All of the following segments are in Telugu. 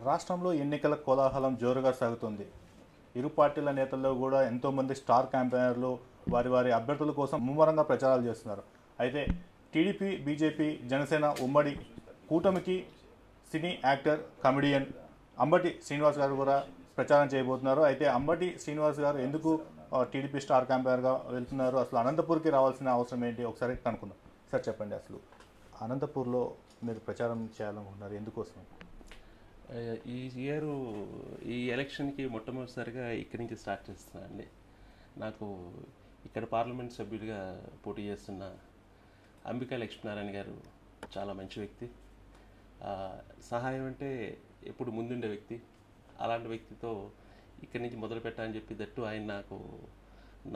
రాష్ట్రంలో ఎన్నికల కోలాహలం జోరుగా సాగుతుంది. ఇరు పార్టీల నేతల్లో కూడా ఎంతోమంది స్టార్ క్యాంపెయినర్లు వారి వారి అభ్యర్థుల కోసం ముమ్మరంగా ప్రచారాలు చేస్తున్నారు. అయితే టీడీపీ, బీజేపీ, జనసేన ఉమ్మడి కూటమికి cine actor, comedian Ambati Srinivas గారు కూడా ప్రచారం చేయబోతున్నారు. అయితే అంబటి శ్రీనివాస్ గారు ఎందుకు టీడీపీ స్టార్ క్యాంపెయినర్గా వెళ్తున్నారు, అసలు అనంతపూర్కి రావాల్సిన అవసరం ఏంటి, ఒకసారి కనుక్కుందాం. సార్ చెప్పండి, అసలు అనంతపూర్లో మీరు ప్రచారం చేయాలనుకుంటున్నారు, ఎందుకోసం? ఈ ఇయర్ ఈ ఎలక్షన్కి మొట్టమొదటిసారిగా ఇక్కడి నుంచి స్టార్ట్ చేస్తున్నాను అండి. నాకు ఇక్కడ పార్లమెంట్ సభ్యుడిగా పోటీ చేస్తున్న అంబికా లక్ష్మీనారాయణ గారు చాలా మంచి వ్యక్తి. సహాయం అంటే ఎప్పుడు ముందుండే వ్యక్తి. అలాంటి వ్యక్తితో ఇక్కడి నుంచి మొదలు పెట్టాలని చెప్పి దట్టు ఆయన నాకు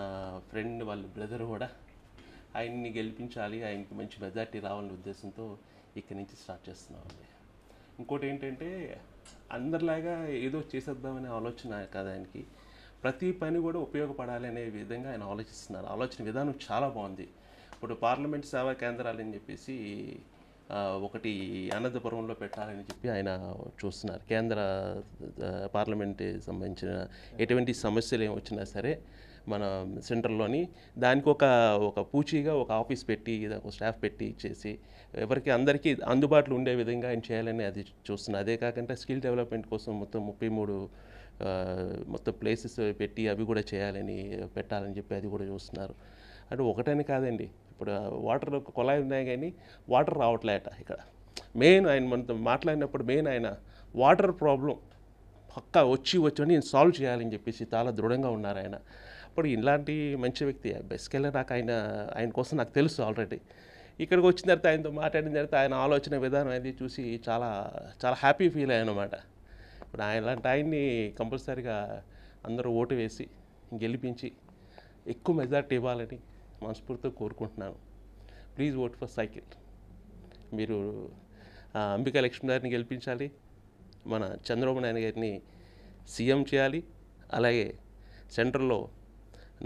నా ఫ్రెండ్ వాళ్ళ బ్రదర్ కూడా ఆయన్ని గెలిపించాలి, ఆయనకి మంచి మెజార్టీ రావాలనే ఉద్దేశంతో ఇక్కడి నుంచి స్టార్ట్ చేస్తున్నామండి. ఇంకోటి ఏంటంటే అందరిలాగా ఏదో చేసేద్దామనే ఆలోచన కాదు ఆయనకి. ప్రతి పని కూడా ఉపయోగపడాలి అనే విధంగా ఆయన ఆలోచిస్తున్నారు. ఆలోచన విధానం చాలా బాగుంది. ఇప్పుడు పార్లమెంట్ సేవా కేంద్రాలు అని చెప్పేసి ఒకటి అనంతపురంలో పెట్టాలని చెప్పి ఆయన చూస్తున్నారు. కేంద్ర పార్లమెంట్కి సంబంధించిన ఎటువంటి సమస్యలు ఏమి వచ్చినా సరే మన సెంటర్లోని దానికి ఒక పూచీగా ఒక ఆఫీస్ పెట్టి ఒక స్టాఫ్ పెట్టి ఇచ్చేసి ఎవరికి అందరికీ అందుబాటులో ఉండే విధంగా ఆయన చేయాలని అది చూస్తున్నారు. అదే కాకుండా స్కిల్ డెవలప్మెంట్ కోసం మొత్తం 33 మొత్తం ప్లేసెస్ పెట్టి అవి కూడా పెట్టాలని చెప్పి అది కూడా చూస్తున్నారు. అంటే ఒకటని కాదండి, ఇప్పుడు వాటర్ కొలాయి ఉన్నాయి కానీ వాటర్ రావట్లేట ఇక్కడ. మెయిన్ ఆయన మనతో మాట్లాడినప్పుడు మెయిన్ ఆయన వాటర్ ప్రాబ్లం పక్కా వచ్చి నేను సాల్వ్ చేయాలని చెప్పేసి చాలా దృఢంగా ఉన్నారు ఆయన. ఇప్పుడు ఇలాంటి మంచి వ్యక్తి బెస్ట్కెళ్ళి నాకు ఆయన కోసం నాకు తెలుసు ఆల్రెడీ. ఇక్కడికి వచ్చిన తర్వాత ఆయనతో మాట్లాడిన తర్వాత ఆయన ఆలోచన విధానం అది చూసి చాలా చాలా హ్యాపీ ఫీల్ అయ్యాను అనమాట. ఇప్పుడు ఇలాంటి ఆయన్ని కంపల్సరీగా అందరూ ఓటు వేసి గెలిపించి ఎక్కువ మెజార్టీ ఇవ్వాలని మనస్ఫూర్తిగా కోరుకుంటున్నాను. Please vote for cycle. మీరు అంబికా లక్ష్మీ గారిని గెలిపించాలి, మన చంద్రబాబు నాయుడు గారిని సీఎం చేయాలి, అలాగే సెంట్రల్లో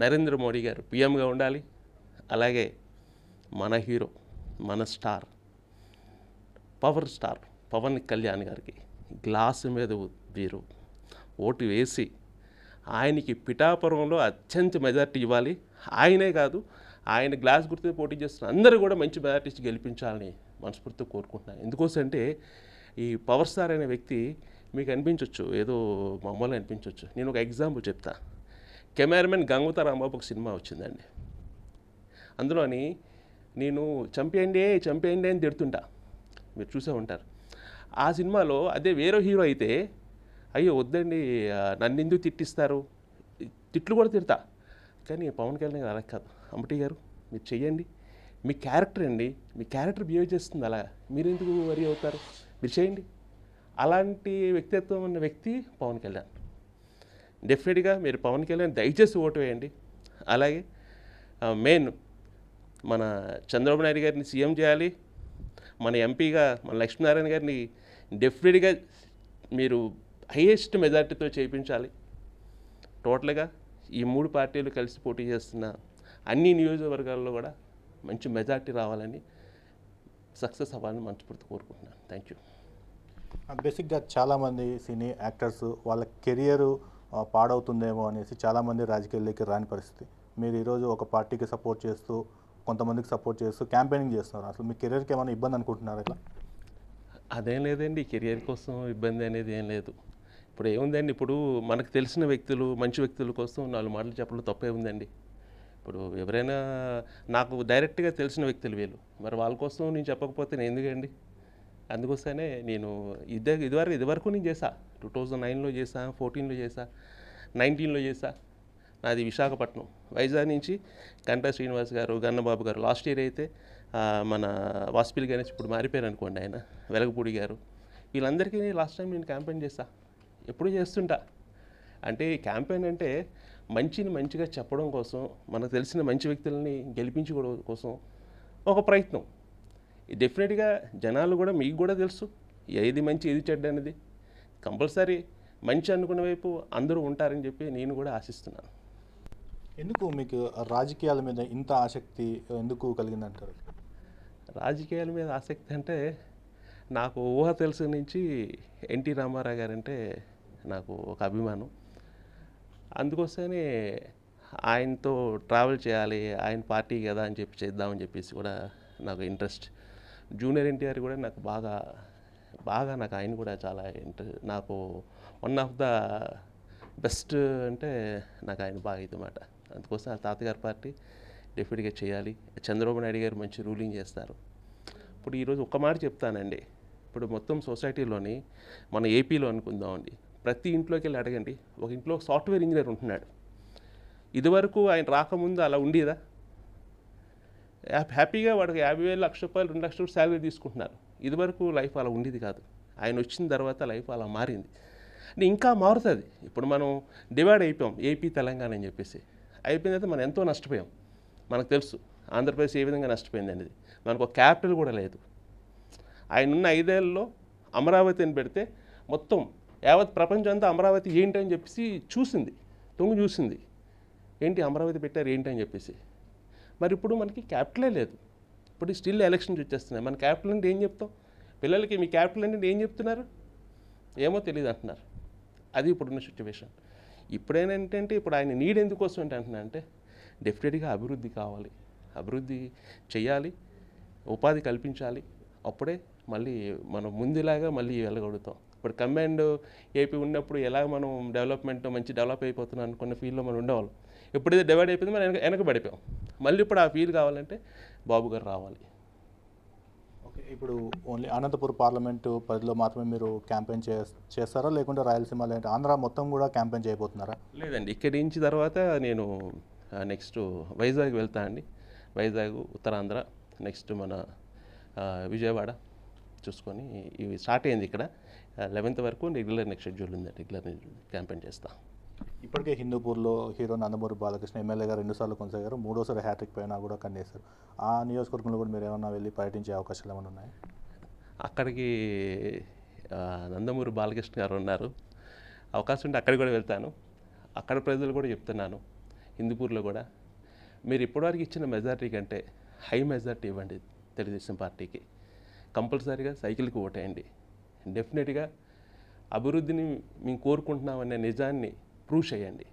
నరేంద్ర మోడీ గారు పీఎంగా ఉండాలి, అలాగే మన హీరో, మన star, power star Pawan Kalyan గారికి గ్లాసు మీద మీరు ఓటు వేసి ఆయనకి పిఠాపురంలో అత్యంత మెజార్టీ ఇవ్వాలి. ఆయనే కాదు, ఆయన గ్లాస్ గుర్తు పోటీ చేస్తున్న అందరూ కూడా మంచి మెజార్టీ ఇచ్చి గెలిపించాలని మనస్ఫూర్తిగా కోరుకుంటున్నాను. ఎందుకోసం అంటే ఈ పవర్ స్టార్ అనే వ్యక్తి మీకు అనిపించవచ్చు, ఏదో మామూలుగా అనిపించవచ్చు. నేను ఒక ఎగ్జాంపుల్ చెప్తా. కెమెరామెన్ గంగవత రాంబాబు ఒక సినిమా వచ్చిందండి. అందులోని నేను చంపేయండి అని తిడుతుంటా, మీరు చూసే ఉంటారు. ఆ సినిమాలో అదే వేరే హీరో అయితే అయ్యో వద్దండి నన్ను ఎందుకు తిట్టిస్తారు, తిట్లు కూడా తిడతా. కానీ పవన్ కళ్యాణ్ అలా కాదు. అంబటి గారు మీరు చెయ్యండి, మీ క్యారెక్టర్ అండి, మీ క్యారెక్టర్ బిహేవ్ చేస్తుంది అలా, మీరు ఎందుకు వరి అవుతారు, మీరు చేయండి. అలాంటి వ్యక్తిత్వం ఉన్న వ్యక్తి పవన్ కళ్యాణ్. డెఫినెట్గా మీరు పవన్ కళ్యాణ్ దయచేసి ఓటు వేయండి. అలాగే మెయిన్ మన చంద్రబాబు నాయుడు గారిని సీఎం చేయాలి, మన ఎంపీగా మన లక్ష్మీనారాయణ గారిని డెఫినెట్గా మీరు హైయెస్ట్ మెజార్టీతో చేయించాలి. టోటల్గా ఈ 3 పార్టీలు కలిసి పోటీ చేస్తున్న అన్ని నియోజకవర్గాల్లో కూడా మంచి మెజార్టీ రావాలని, సక్సెస్ అవ్వాలని మనస్ఫూర్తి కోరుకుంటున్నాను. Thank you. బేసిక్గా చాలామంది సినీ యాక్టర్స్ వాళ్ళ కెరియరు పాడవుతుందేమో అనేసి చాలామంది రాజకీయాల్లోకి రాని పరిస్థితి. మీరు ఈరోజు ఒక పార్టీకి సపోర్ట్ చేస్తూ, కొంతమందికి సపోర్ట్ చేస్తూ క్యాంపెయినింగ్ చేస్తున్నారు. అసలు మీ కెరియర్కి ఏమైనా ఇబ్బంది అనుకుంటున్నారు ఇట్లా? అదేం లేదండి, కెరియర్ కోసం ఇబ్బంది అనేది ఏం లేదు. ఇప్పుడు ఏముందండి, ఇప్పుడు మనకు తెలిసిన వ్యక్తులు, మంచి వ్యక్తుల కోసం 4 మాటలు చెప్పడం తప్పే ఉందండి. ఇప్పుడు ఎవరైనా నాకు డైరెక్ట్గా తెలిసిన వ్యక్తులు వీళ్ళు, మరి వాళ్ళ కోసం నేను చెప్పకపోతే నేను ఎందుకండి? అందుకోసమే నేను ఇదివరకు నేను చేశా. 2009లో చేశా, 14లో చేశా, 19లో చేశా. నాది విశాఖపట్నం. వైజాగ్ నుంచి గంటా శ్రీనివాస్ గారు, గన్నబాబు గారు, లాస్ట్ ఇయర్ అయితే మన వాసుపల్లి గణేష్, ఇప్పుడు మారిపోయారు అనుకోండి ఆయన, వెలగపూడి గారు, వీళ్ళందరికీ లాస్ట్ టైం నేను క్యాంపెయిన్ చేశా. ఎప్పుడు చేస్తుంటా. అంటే క్యాంపెయిన్ అంటే మంచిని మంచిగా చెప్పడం కోసం, మనకు తెలిసిన మంచి వ్యక్తులని గెలిపించుకోవడం కోసం ఒక ప్రయత్నం. డెఫినెట్గా జనాలు కూడా, మీకు కూడా తెలుసు ఏది మంచి ఏది చెడ్డ అనేది. కంపల్సరీ మంచి అనుకునే వైపు అందరూ ఉంటారని చెప్పి నేను కూడా ఆశిస్తున్నాను. ఎందుకు మీకు రాజకీయాల మీద ఇంత ఆసక్తి ఎందుకు కలిగిందంటారు? రాజకీయాల మీద ఆసక్తి అంటే నాకు ఊహ తెలిసిన నుంచి ఎన్టీ రామారావు గారంటే నాకు ఒక అభిమానం. అందుకోసమే ఆయనతో ట్రావెల్ చేయాలి, ఆయన పార్టీ కదా అని చెప్పి చేద్దామని చెప్పేసి కూడా నాకు ఇంట్రెస్ట్. జూనియర్ ఎన్టీఆర్ కూడా నాకు బాగా నాకు ఆయన కూడా చాలా నాకు వన్ ఆఫ్ ద బెస్ట్ అంటే నాకు ఆయన బాగా ఇదన్నమాట. అందుకోసం ఆ తాతగారి పార్టీ డెఫినెట్గా చేయాలి. చంద్రబాబు నాయుడు గారు మంచి రూలింగ్ చేస్తారు. ఇప్పుడు ఈరోజు ఒక్క మాట చెప్తానండి. ఇప్పుడు మొత్తం సొసైటీలోని మన ఏపీలో అనుకుందామండి, ప్రతి ఇంట్లోకి వెళ్ళి అడగండి, ఒక ఇంట్లో సాఫ్ట్వేర్ ఇంజనీర్ ఉంటున్నాడు. ఇదివరకు ఆయన రాకముందు అలా ఉండేదా? హ్యాపీగా వాడికి 50,000 1,00,000 రూపాయలు 2 లక్షల రూపాయలు శాలరీ తీసుకుంటున్నారు. ఇదివరకు లైఫ్ అలా ఉండేది కాదు. ఆయన వచ్చిన తర్వాత లైఫ్ అలా మారింది. ఇంకా మారుతుంది. ఇప్పుడు మనం డివైడ్ అయిపోయాం ఏపీ తెలంగాణ అని చెప్పేసి. అయిపోయిన తర్వాత మనం ఎంతో నష్టపోయాం. మనకు తెలుసు ఆంధ్రప్రదేశ్ ఏ విధంగా నష్టపోయింది అనేది. మనకు ఒక క్యాపిటల్ కూడా లేదు. ఆయన ఉన్న 5 ఏళ్లలో అమరావతిని పెడితే మొత్తం యావత్ ప్రపంచం అంతా అమరావతి ఏంటని చెప్పేసి చూసింది. ఏంటి అమరావతి పెట్టారు ఏంటి అని చెప్పేసి. మరి ఇప్పుడు మనకి క్యాపిటలే లేదు. ఇప్పుడు స్టిల్ ఎలక్షన్స్ వచ్చేస్తున్నాయి. మన క్యాపిటల్ అంటే ఏం చెప్తాం? పిల్లలకి మీ క్యాపిటల్ అంటే ఏం చెప్తున్నారు? ఏమో తెలియదు అంటున్నారు. అది ఇప్పుడున్న సిచ్యువేషన్. ఇప్పుడేంటంటే ఇప్పుడు ఆయన నీడ్ ఎందుకోసం అంటున్నా అంటే డెఫినెట్గా అభివృద్ధి కావాలి, అభివృద్ధి చేయాలి, ఉపాధి కల్పించాలి. అప్పుడే మళ్ళీ మనం ముందులాగా మళ్ళీ వెళ్ళగలుగుతాం. ఇప్పుడు కంబైన్డ్ ఏపీ ఉన్నప్పుడు ఎలా మనం డెవలప్మెంట్ మంచి డెవలప్ అయిపోతున్నాం అనుకున్న ఫీల్డ్లో మనం ఉండేవాళ్ళం. ఎప్పుడైతే డివైడ్ అయిపోయిందో మనం వెనకబడిపోయాం. మళ్ళీ ఇప్పుడు ఆ ఫీల్ కావాలంటే బాబు గారు రావాలి. ఓకే, ఇప్పుడు ఓన్లీ అనంతపురం పార్లమెంటు పరిధిలో మాత్రమే మీరు క్యాంపెయిన్ చేస్తారా, లేకుంటే రాయలసీమ లేదంటే ఆంధ్ర మొత్తం కూడా క్యాంపెయిన్ చేయబోతున్నారా? లేదండి, ఇక్కడి నుంచి తర్వాత నేను నెక్స్ట్ వైజాగ్ వెళ్తా అండి. వైజాగ్, ఉత్తరాంధ్ర, నెక్స్ట్ మన విజయవాడ చూసుకొని ఇవి స్టార్ట్ అయింది. ఇక్కడ 11th వరకు రెగ్యులర్ నెక్స్ట్ షెడ్యూల్ ఉంది. రెగ్యులర్ క్యాంపెయిన్ చేస్తా. ఇప్పటికే హిందూపూర్లో హీరో నందమూరి బాలకృష్ణ ఎమ్మెల్యేగా 2 సార్లు కొనసాగారు, 3వసారి హ్యాట్రిక్ పైన కూడా కన్నేశారు. ఆ నియోజకవర్గంలో కూడా మీరు ఏమన్నా వెళ్ళి పర్యటించే అవకాశాలు ఏమైనా ఉన్నాయి? అక్కడికి నందమూరి బాలకృష్ణ గారు ఉన్నారు. అవకాశం ఉంటే అక్కడికి కూడా వెళ్తాను. అక్కడ ప్రజలు కూడా చెప్తున్నాను, హిందూపూర్లో కూడా మీరు ఇప్పటివరకు ఇచ్చిన మెజారిటీ కంటే హై మెజారిటీ ఇవ్వండి తెలుగుదేశం పార్టీకి. కంపల్సరీగా సైకిల్కి ఓటేయండి. డెఫినెట్గా అభివృద్ధిని మేము కోరుకుంటున్నామనే నిజాన్ని ప్రూవ్ చేయండి.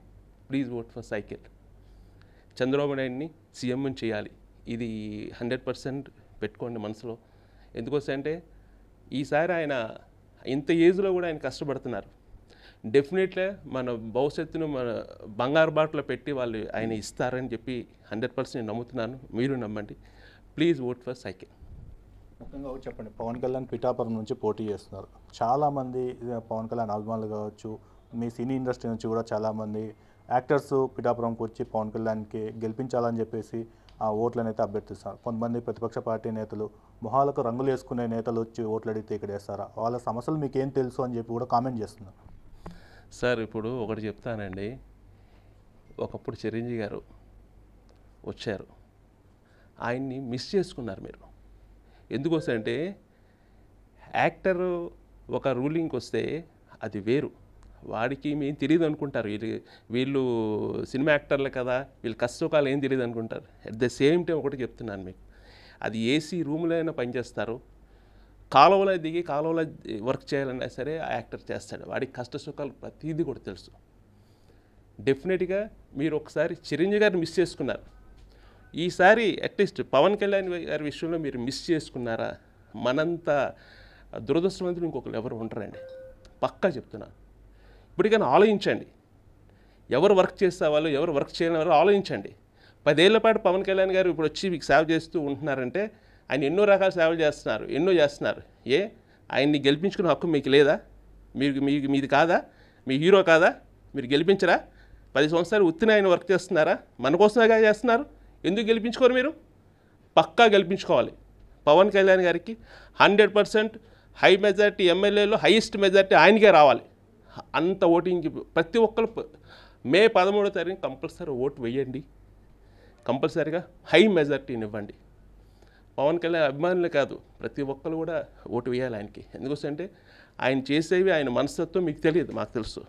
Please vote for cycle. Chandrababu నాయుడిని సీఎంని చేయాలి. ఇది 100% పెట్టుకోండి మనసులో. ఎందుకోసం అంటే ఈసారి ఆయన ఇంత ఏజ్లో కూడా ఆయన కష్టపడుతున్నారు. డెఫినెట్గా మన భవిష్యత్తును మన బంగారు బాటలో పెట్టి వాళ్ళు ఆయన ఇస్తారని చెప్పి 100% నేను నమ్ముతున్నాను. మీరు నమ్మండి. Please vote for cycle. ముఖ్యంగా చెప్పండి, పవన్ కళ్యాణ్ పిఠాపురం నుంచి పోటీ చేస్తున్నారు. చాలామంది పవన్ కళ్యాణ్ అభిమానులు కావచ్చు, మీ సినీ ఇండస్ట్రీ నుంచి కూడా చాలామంది యాక్టర్స్ పిఠాపురంకి వచ్చి పవన్ కళ్యాణ్కి గెలిపించాలని చెప్పేసి ఆ ఓట్లను అయితే అభ్యర్థిస్తారు. కొంతమంది ప్రతిపక్ష పార్టీ నేతలు మొహాలకు రంగులు వేసుకునే నేతలు వచ్చి ఓట్లు అడిగితే ఇక్కడ వేస్తారా, వాళ్ళ సమస్యలు మీకు ఏం తెలుసు అని చెప్పి కూడా కామెంట్ చేస్తున్నారు. సార్ ఇప్పుడు ఒకటి చెప్తానండి. ఒకప్పుడు చిరంజీవి గారు వచ్చారు, ఆయన్ని మిస్ చేసుకున్నారు మీరు. ఎందుకోసం అంటే యాక్టర్ ఒక రూలింగ్కి వస్తే అది వేరు. వాడికి మేము తెలియదు అనుకుంటారు, వీళ్ళు సినిమా యాక్టర్లు కదా, వీళ్ళు కష్టకాలు ఏం తెలియదు అనుకుంటారు. అట్ ద సేమ్ టైం ఒకటి చెప్తున్నాను మీకు, అది ఏసీ రూమ్లో అయినా పనిచేస్తారు, కాలువలో దిగి కాలువలో వర్క్ చేయాలన్నా సరే ఆ యాక్టర్ చేస్తాడు. వాడికి కష్ట సుఖాలు ప్రతిదీ కూడా తెలుసు. డెఫినెట్గా మీరు ఒకసారి చిరంజీవి గారిని మిస్ చేసుకున్నారు. ఈసారి అట్లీస్ట్ పవన్ కళ్యాణ్ గారి విషయంలో మీరు మిస్ చేసుకున్నారా, మనంత దురదృష్టవంతులు ఇంకొకరు ఎవరు ఉండరండి. పక్కా చెప్తున్నాను. ఇప్పటికైనా ఆలోచించండి. ఎవరు వర్క్ చేసేవాళ్ళు, ఎవరు వర్క్ చేయని వారు ఆలోచించండి. 10 ఏళ్ల పాటు పవన్ కళ్యాణ్ గారు ఇప్పుడు వచ్చి మీకు సేవ చేస్తూ ఉంటున్నారంటే ఆయన ఎన్నో రకాల సేవలు చేస్తున్నారు, ఎన్నో చేస్తున్నారు. ఆయన్ని గెలిపించుకునే హక్కు మీకు లేదా? మీది కాదా? మీ హీరో కాదా? మీరు గెలిపించరా? 10 సంవత్సరాలు ఉత్తిన ఆయన వర్క్ చేస్తున్నారా? మన కోసమేగా చేస్తున్నారు. ఎందుకు గెలిపించుకోరు మీరు? పక్కా గెలిపించుకోవాలి. పవన్ కళ్యాణ్ గారికి 100% హై మెజారిటీ, ఎమ్మెల్యేలో హైయెస్ట్ మెజారిటీ ఆయనకే రావాలి. అంత ఓటింగ్కి ప్రతి ఒక్కరు మే 13వ తారీఖు కంపల్సరీ ఓటు వేయండి. కంపల్సరీగా హై మెజారిటీని ఇవ్వండి. పవన్ కళ్యాణ్ అభిమానులు కాదు, ప్రతి ఒక్కరు కూడా ఓటు వేయాలి ఆయనకి. ఎందుకంటే ఆయన చేసేవి, ఆయన మనస్తత్వం మీకు తెలియదు, మాకు తెలుసు.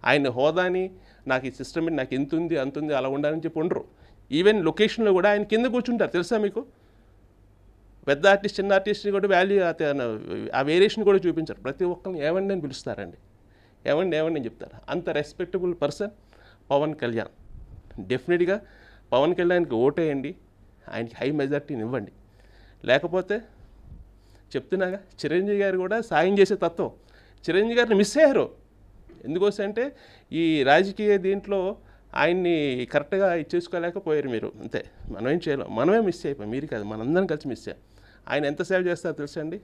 ఆయన హోదాని నాకు ఈ సిస్టమ్ నాకు ఎంత ఉంది అంత ఉంది అలా ఉండాలని చెప్పి ఉండరు. ఈవెన్ లొకేషన్లో కూడా ఆయన కింద కూర్చుంటారు, తెలుసా మీకు? పెద్ద ఆర్టిస్ట్ చిన్న ఆర్టిస్ట్ని కూడా వాల్యూ ఆ వేరియేషన్ కూడా చూపించారు. ప్రతి ఒక్కరిని ఏమండి అని పిలుస్తారండి, ఏమండి అని చెప్తారు. అంత రెస్పెక్టబుల్ పర్సన్ పవన్ కళ్యాణ్. డెఫినెట్గా పవన్ కళ్యాణ్కి ఓటేయండి, ఆయనకి హై మెజార్టీని ఇవ్వండి. లేకపోతే చెప్తున్నాగా చిరంజీవి గారు కూడా సాయం చేసే తత్వం. చిరంజీవి గారిని మిస్ అయ్యారు. ఎందుకోసం అంటే ఈ రాజకీయ దీంట్లో ఆయన్ని కరెక్ట్గా ఇచ్చేసుకోలేకపోయారు మీరు, అంతే. మనం ఏం చేయలేం, మనమే మిస్ అయిపోయాం, మీరు కాదు, మనందరం కలిసి మిస్ అయ్యాం. ఆయన ఎంత సేవ చేస్తారో తెలుసండి.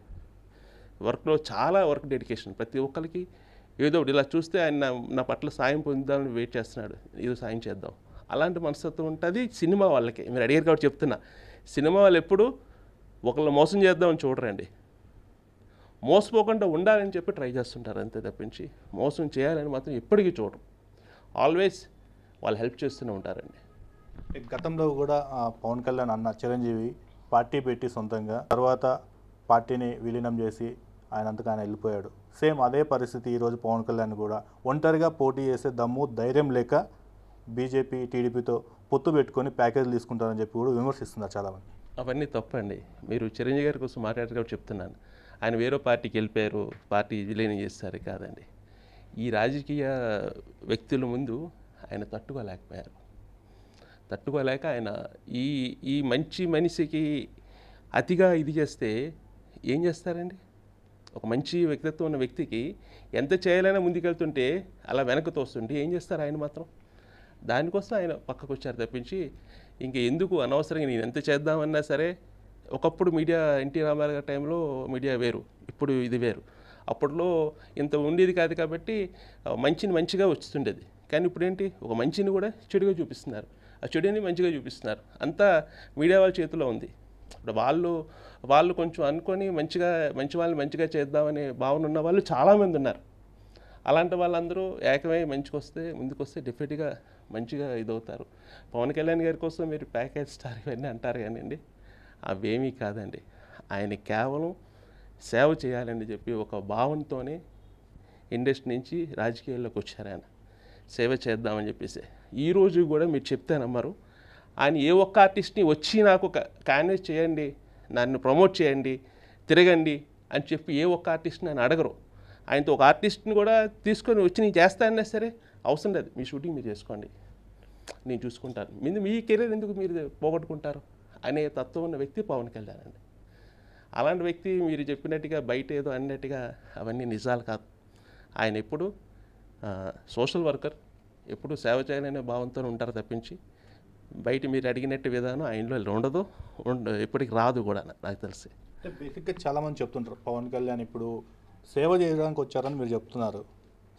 వర్క్లో చాలా వర్క్ డెడికేషన్, ప్రతి ఒక్కరికి ఏదో ఒకటి. ఇలా చూస్తే ఆయన నా పట్ల సాయం పొందుదామని వెయిట్ చేస్తున్నాడు, ఏదో సాయం చేద్దాం, అలాంటి మనస్తత్వం ఉంటుంది సినిమా వాళ్ళకి. మీరు అడిగారు కాబట్టి చెప్తున్నా, సినిమా వాళ్ళు ఎప్పుడు ఒకళ్ళు మోసం చేద్దామని చూడరండి, మోసపోకుండా ఉండాలని చెప్పి ట్రై చేస్తుంటారు, అంతే తప్పించి మోసం చేయాలని మాత్రం ఎప్పటికీ చూడరు. ఆల్వేస్ వాళ్ళు హెల్ప్ చేస్తూనే ఉంటారండి. గతంలో కూడా పవన్ కళ్యాణ్ అన్న చిరంజీవి పార్టీ పెట్టి సొంతంగా తర్వాత పార్టీని విలీనం చేసి ఆయన అంతగా ఆయన వెళ్ళిపోయాడు. సేమ్ అదే పరిస్థితి ఈరోజు పవన్ కళ్యాణ్ కూడా ఒంటరిగా పోటీ చేసే దమ్ము ధైర్యం లేక బీజేపీ టీడీపీతో పొత్తు పెట్టుకొని ప్యాకేజీలు తీసుకుంటారని చెప్పి కూడా విమర్శిస్తున్నారు చాలామంది. అవన్నీ తప్పండి. మీరు చిరంజీవి గారి కోసం మాట్లాడారు కాబట్టి చెప్తున్నాను. ఆయన వేరే పార్టీకి వెళ్ళిపోయారు, పార్టీ విలీనం చేస్తారు కాదండి. ఈ రాజకీయ వ్యక్తుల ముందు ఆయన తట్టుకోలేక ఆయన ఈ మంచి మనిషికి అతిగా ఇది చేస్తే ఏం చేస్తారండి? ఒక మంచి వ్యక్తిత్వం ఉన్న వ్యక్తికి ఎంత చేయాలైనా ముందుకెళ్తుంటే అలా వెనక్కి తోస్తుంటే ఏం చేస్తారు ఆయన మాత్రం? దానికోసం ఆయన పక్కకు వచ్చారు తప్పించి ఇంక ఎందుకు అనవసరంగా నేను ఎంత చేద్దామన్నా సరే. ఒకప్పుడు మీడియా ఎన్టీ రామారావు గారి టైంలో మీడియా వేరు, ఇప్పుడు ఇది వేరు. అప్పట్లో ఇంత ఉండేది కాదు కాబట్టి మంచిని మంచిగా వస్తుండేది. కానీ ఇప్పుడు ఏంటి, ఒక మంచిని కూడా చెడుగా చూపిస్తున్నారు, ఆ చెడుని మంచిగా చూపిస్తున్నారు. అంతా మీడియా వాళ్ళ చేతిలో ఉంది. ఇప్పుడు వాళ్ళు కొంచెం అనుకొని మంచి వాళ్ళని మంచిగా చేద్దామనే భావన ఉన్న వాళ్ళు చాలామంది ఉన్నారు. అలాంటి వాళ్ళందరూ ఏకమై ముందుకొస్తే డెఫినెట్గా మంచిగా ఇదవుతారు. పవన్ కళ్యాణ్ గారి కోసం మీరు ప్యాకేజ్ స్టార్ ఇవన్నీ అంటారు కానివ్వండి, అవేమీ కాదండి. ఆయన కేవలం సేవ చేయాలని చెప్పి ఒక భావనతోనే ఇండస్ట్రీ నుంచి రాజకీయాల్లోకి వచ్చారు. ఆయన సేవ చేద్దామని చెప్పేసి ఈరోజు కూడా మీరు చెప్తే నమ్మరు, ఆయన ఏ ఒక్క ఆర్టిస్ట్ని వచ్చి నాకు క్యాన్వాస్ చేయండి, నన్ను ప్రమోట్ చేయండి, తిరగండి అని చెప్పి ఏ ఒక్క ఆర్టిస్ట్ని ఆయన అడగరు. ఆయనతో ఒక ఆర్టిస్ట్ని కూడా తీసుకొని వచ్చి నేను చేస్తానన్నా సరే అవసరం లేదు, మీ షూటింగ్ మీరు చేసుకోండి, నేను చూసుకుంటాను, మీ కెరీర్ ఎందుకు మీరు పోగొట్టుకుంటారు అనే తత్వం ఉన్న వ్యక్తి పవన్ కళ్యాణ్ అండి. అలాంటి వ్యక్తి మీరు చెప్పినట్టుగా బయట ఏదో అన్నట్టుగా అవన్నీ నిజాలు కాదు. ఆయన ఎప్పుడు సోషల్ వర్కర్, ఎప్పుడు సేవ చేయాలనే భావంతో ఉంటారు తప్పించి బయట మీరు అడిగినట్టు విధానం ఆయనలో ఉండదు, ఎప్పటికి రాదు కూడా నాకు తెలిసి. బేసిక్గా చాలామంది చెప్తుంటారు పవన్ కళ్యాణ్ ఇప్పుడు సేవ చేయడానికి వచ్చారని మీరు చెప్తున్నారు.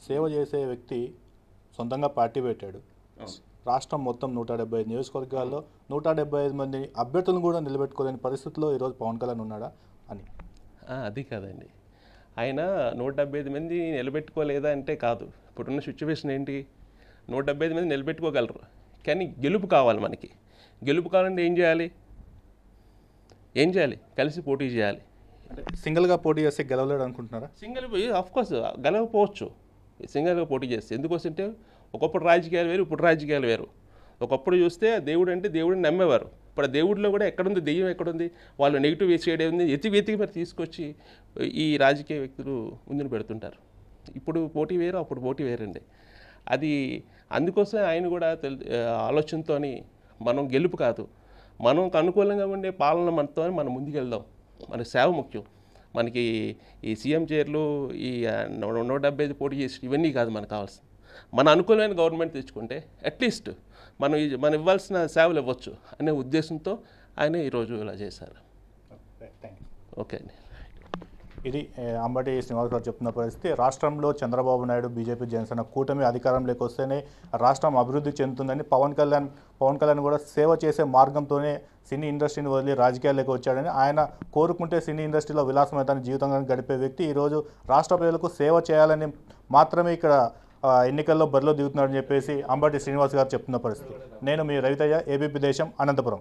సేవ చేసే వ్యక్తి సొంతంగా పార్టీ పెట్టాడు, రాష్ట్రం మొత్తం 175 నియోజకవర్గాల్లో 175 మంది అభ్యర్థులను కూడా నిలబెట్టుకోలేని పరిస్థితిలో ఈరోజు పవన్ కళ్యాణ్ ఉన్నాడా అని. అది కాదండి, ఆయన 175 మంది నిలబెట్టుకోలేదా అంటే కాదు. ఇప్పుడున్న సిచ్యువేషన్ ఏంటి, 175 మంది నిలబెట్టుకోగలరు, కానీ గెలుపు కావాలి. మనకి గెలుపు కావాలంటే ఏం చేయాలి? కలిసి పోటీ చేయాలి. అంటే సింగిల్గా పోటీ చేస్తే గెలవలేడు అనుకుంటున్నారా? సింగిల్ ఆఫ్కోర్స్ గెలవకపోవచ్చు సింగిల్గా పోటీ చేస్తే. ఎందుకోసంటే ఒకప్పుడు రాజకీయాలు వేరు, ఇప్పుడు రాజకీయాలు వేరు. ఒకప్పుడు చూస్తే దేవుడు అంటే దేవుడిని నమ్మేవారు, ఇప్పుడు దేవుడిలో కూడా ఎక్కడుంది, దెయ్యం ఎక్కడుంది, వాళ్ళు నెగిటివ్ వేసేయడం ఉంది, వెతికి మరి తీసుకొచ్చి ఈ రాజకీయ వ్యక్తులు ముందుకు పెడుతుంటారు. ఇప్పుడు పోటీ వేరు, అప్పుడు పోటీ వేరండి. అది అందుకోసం ఆయన కూడా ఆలోచనతో మనం గెలుపు కాదు, మనకు అనుకూలంగా ఉండే పాలన మనతో మనం ముందుకెళ్దాం, మన సేవ ముఖ్యం. మనకి ఈ సీఎం చైర్లు, ఈ 175 పోటీ చేసి ఇవన్నీ కాదు మనకు కావాల్సింది. మన అనుకూలమైన గవర్నమెంట్ తెచ్చుకుంటే అట్లీస్ట్ మనం ఇవ్వాల్సిన సేవలు ఇవ్వచ్చు అనే ఉద్దేశంతో ఆయన ఈరోజు ఇలా చేశారు. ఓకే అండి. ఇది అంబటి శ్రీనివాస్ గారు చెప్తున్న పరిస్థితి. రాష్ట్రంలో చంద్రబాబు నాయుడు బీజేపీ జనసేన కూటమి అధికారంలోకి వస్తేనే రాష్ట్రం అభివృద్ధి చెందుతుందని పవన్ కళ్యాణ్ కూడా సేవ చేసే మార్గంతోనే సినీ ఇండస్ట్రీని వదిలి రాజకీయాల్లోకి వచ్చాడని, ఆయన కోరుకుంటే సినీ ఇండస్ట్రీలో విలాసమైన జీవితంగా గడిపే వ్యక్తి ఈరోజు రాష్ట్ర ప్రజలకు సేవ చేయాలని మాత్రమే ఇక్కడ ఎన్నికల్లో బరిలో దిగుతున్నాడని చెప్పేసి అంబటి శ్రీనివాస్ గారు చెప్తున్న పరిస్థితి. నేను మీ రవితయ్య, ఏబీపీ దేశం, అనంతపురం.